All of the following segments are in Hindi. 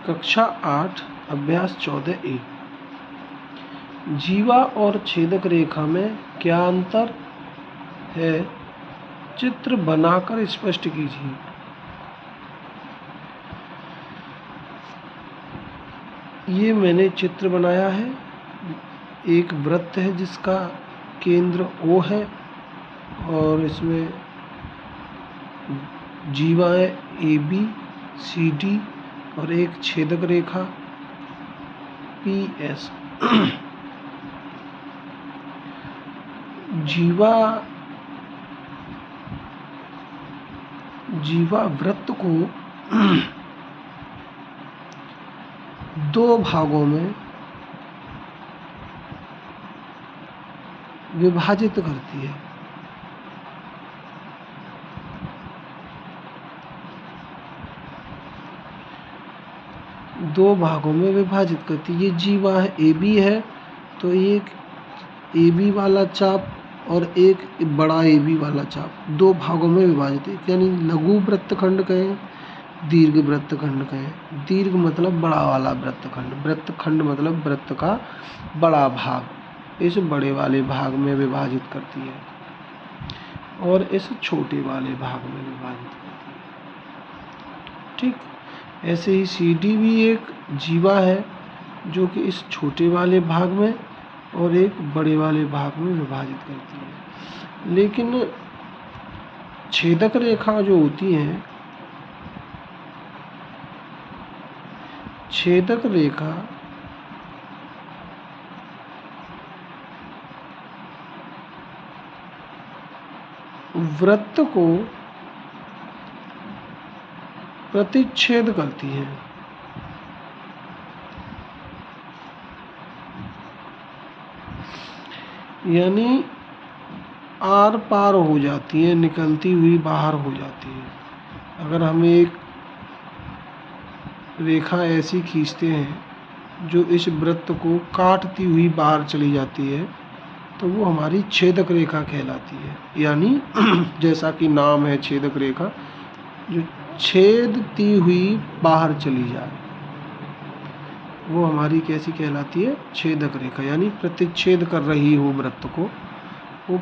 कक्षा 8 अभ्यास 14A। जीवा और छेदक रेखा में क्या अंतर है, चित्र बनाकर स्पष्ट कीजिए। ये मैंने चित्र बनाया है। एक वृत्त है जिसका केंद्र O है और इसमें जीवाएं AB, CD और एक छेदक रेखा PS। जीवा वृत्त को दो भागों में विभाजित करती है। दो भागों में विभाजित करती है। ये जीवा है, AB है, तो एक AB वाला चाप और एक बड़ा AB वाला चाप दो भागों में विभाजित है। यानी लघु वृत्तखंड कहें, दीर्घ वृत्तखंड कहें। दीर्घ मतलब बड़ा वाला वृत्तखंड, वृत्तखंड मतलब वृत्त का बड़ा भाग इस बड़े वाले भाग में विभाजित करती है और इस छोटे वाले भाग में विभाजित करती है। ठीक, ऐसे ही CD भी एक जीवा है जो कि इस छोटे वाले भाग में और एक बड़े वाले भाग में विभाजित करती है। लेकिन छेदक रेखा जो होती है, छेदक रेखा वृत्त को प्रतिच्छेद करती है। यानी आर पार हो जाती है, निकलती हुई बाहर हो जाती है। अगर हम एक रेखा ऐसी खींचते हैं जो इस वृत्त को काटती हुई बाहर चली जाती है तो वो हमारी छेदक रेखा कहलाती है। यानी जैसा कि नाम है छेदक रेखा, जो छेदती हुई बाहर चली जाए वो हमारी कैसी कहलाती है, छेदक रेखा। यानी प्रतिच्छेद कर रही हो वृत्त को, वो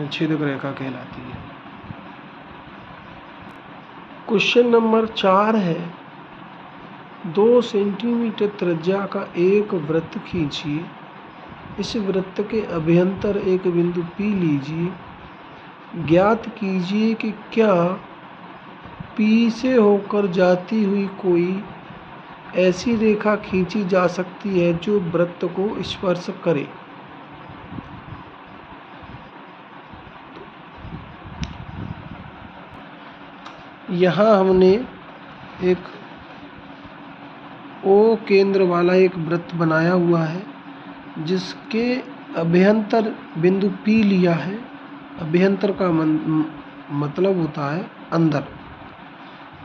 छेदक रेखा कहलाती है। क्वेश्चन नंबर 4 है, 2 सेंटीमीटर त्रिज्या का एक वृत्त खींचिए। इस वृत्त के अभ्यंतर एक बिंदु P लीजिए। ज्ञात कीजिए कि क्या P से होकर जाती हुई कोई ऐसी रेखा खींची जा सकती है जो वृत्त को स्पर्श करे। यहाँ हमने एक O केंद्र वाला एक वृत्त बनाया हुआ है जिसके अभ्यंतर बिंदु P लिया है। अभ्यंतर का मतलब होता है अंदर,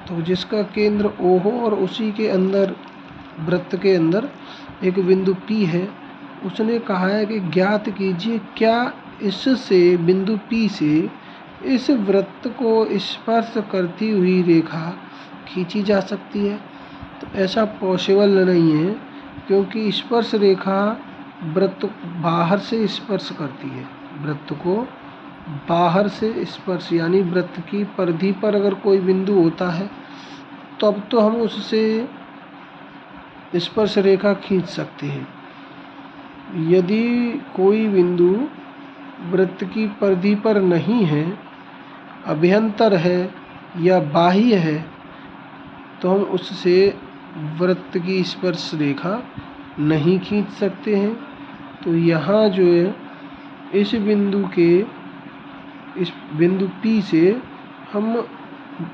तो जिसका केंद्र O हो और उसी के अंदर वृत्त के अंदर एक बिंदु P है। उसने कहा है कि ज्ञात कीजिए क्या इससे बिंदु P से इस वृत्त को स्पर्श करती हुई रेखा खींची जा सकती है। तो ऐसा पॉसिबल नहीं है, क्योंकि स्पर्श रेखा वृत्त बाहर से स्पर्श करती है। वृत्त को बाहर से स्पर्श, यानी वृत्त की परिधि पर अगर कोई बिंदु होता है तब तो हम उससे स्पर्श रेखा खींच सकते हैं। यदि कोई बिंदु वृत्त की परिधि पर नहीं है, अभ्यंतर है या बाह्य है, तो हम उससे वृत्त की स्पर्श रेखा नहीं खींच सकते हैं। तो यहाँ जो है इस बिंदु P से हम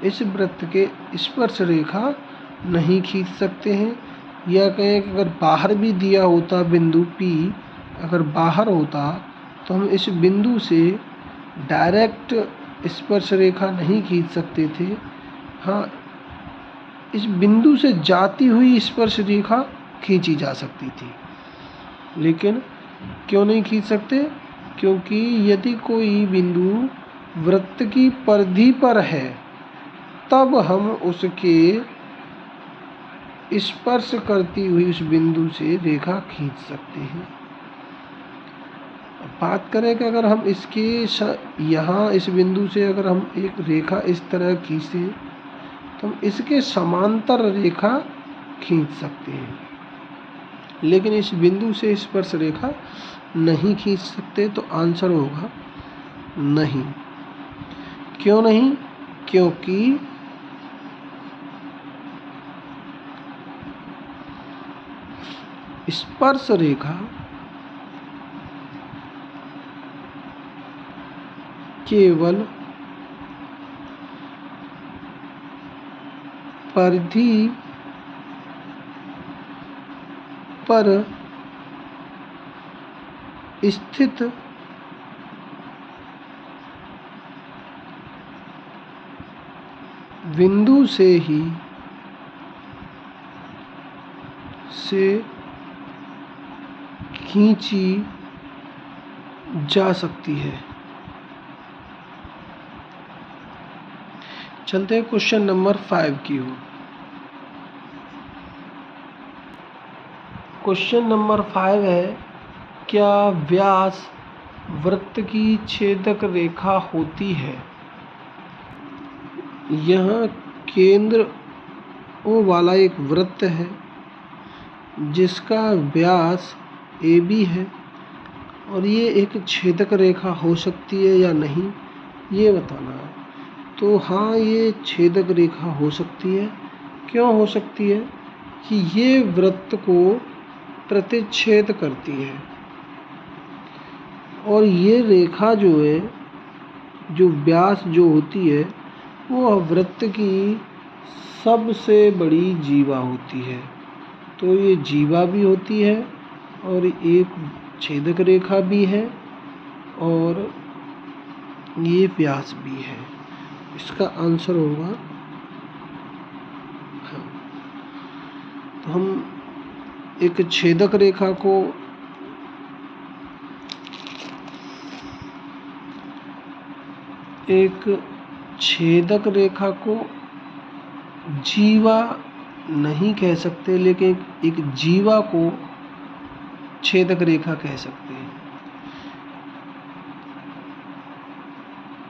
इस वृत्त के स्पर्श रेखा नहीं खींच सकते हैं। या कहें कि अगर बाहर भी दिया होता बिंदु P, अगर बाहर होता तो हम इस बिंदु से डायरेक्ट स्पर्श रेखा नहीं खींच सकते थे। हाँ, इस बिंदु से जाती हुई स्पर्श रेखा खींची जा सकती थी, लेकिन क्यों नहीं खींच सकते? क्योंकि यदि कोई बिंदु वृत्त की परिधि पर है तब हम उसके स्पर्श करती हुई उस बिंदु से रेखा खींच सकते हैं। बात करें कि अगर हम इसके यहाँ इस बिंदु से अगर हम एक रेखा इस तरह खींचें तो हम इसके समांतर रेखा खींच सकते हैं, लेकिन इस बिंदु से स्पर्श रेखा नहीं खींच सकते। तो आंसर होगा नहीं। क्यों नहीं? क्योंकि स्पर्श रेखा केवल परिधि पर स्थित बिंदु से ही खींची जा सकती है। चलते हैं क्वेश्चन नंबर 5 की ओर। क्वेश्चन नंबर 5 है, क्या व्यास वृत्त की छेदक रेखा होती है? यहाँ केंद्र ओ वाला एक वृत्त है जिसका व्यास AB है, और ये एक छेदक रेखा हो सकती है या नहीं ये बताना है। तो हाँ, ये छेदक रेखा हो सकती है। क्यों हो सकती है? कि ये वृत्त को प्रतिच्छेद करती है, और ये रेखा जो है, जो व्यास जो होती है, वो वृत्त की सबसे बड़ी जीवा होती है। तो ये जीवा भी होती है और एक छेदक रेखा भी है और ये व्यास भी है। इसका आंसर होगा हाँ। तो हम एक छेदक रेखा को जीवा नहीं कह सकते, लेकिन एक जीवा को छेदक रेखा कह सकते हैं।